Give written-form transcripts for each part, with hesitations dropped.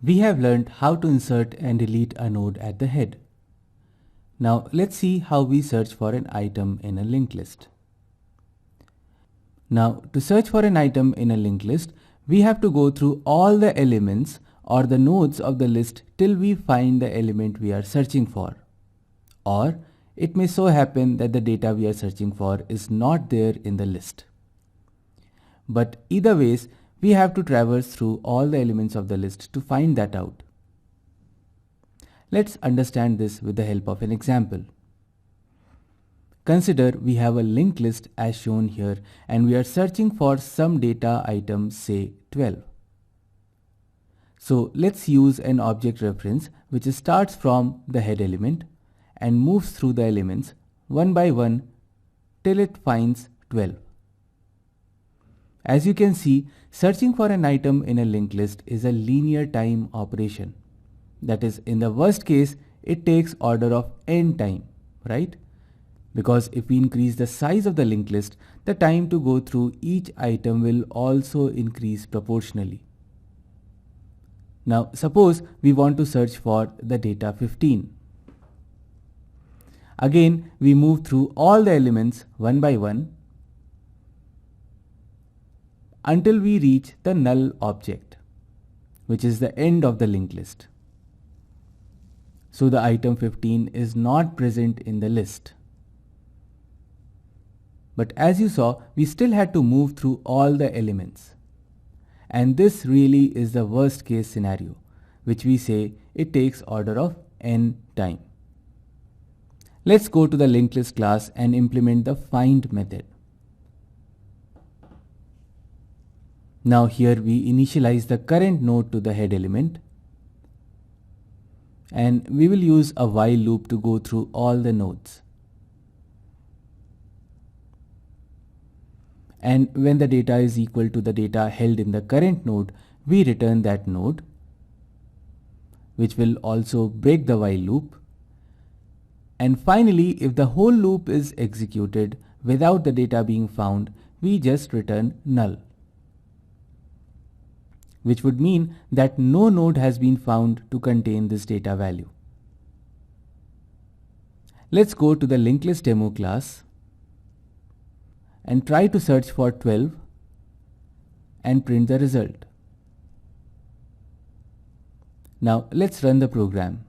We have learned how to insert and delete a node at the head. Now let's see how we search for an item in a linked list. Now to search for an item in a linked list, we have to go through all the elements or the nodes of the list till we find the element we are searching for. Or it may so happen that the data we are searching for is not there in the list. But either ways, we have to traverse through all the elements of the list to find that out. Let's understand this with the help of an example. Consider we have a linked list as shown here and we are searching for some data item, say 12. So let's use an object reference which starts from the head element and moves through the elements one by one till it finds 12. As you can see, searching for an item in a linked list is a linear time operation. That is, in the worst case, it takes order of n time, right? Because if we increase the size of the linked list, the time to go through each item will also increase proportionally. Now, suppose we want to search for the data 15. Again, we move through all the elements one by one until we reach the null object, which is the end of the linked list. So the item 15 is not present in the list. But as you saw, we still had to move through all the elements. And this really is the worst case scenario, which we say it takes order of n time. Let's go to the linked list class and implement the find method. Now here we initialize the current node to the head element and we will use a while loop to go through all the nodes. And when the data is equal to the data held in the current node, we return that node, which will also break the while loop. And finally, if the whole loop is executed without the data being found, we just return null, which would mean that no node has been found to contain this data value. Let's go to the linked list demo class and try to search for 12 and print the result. Now let's run the program.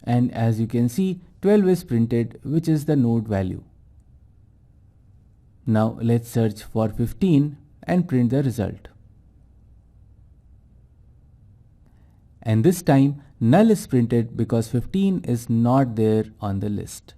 And as you can see, 12 is printed, which is the node value. Now let's search for 15 and print the result. And this time null is printed because 15 is not there on the list.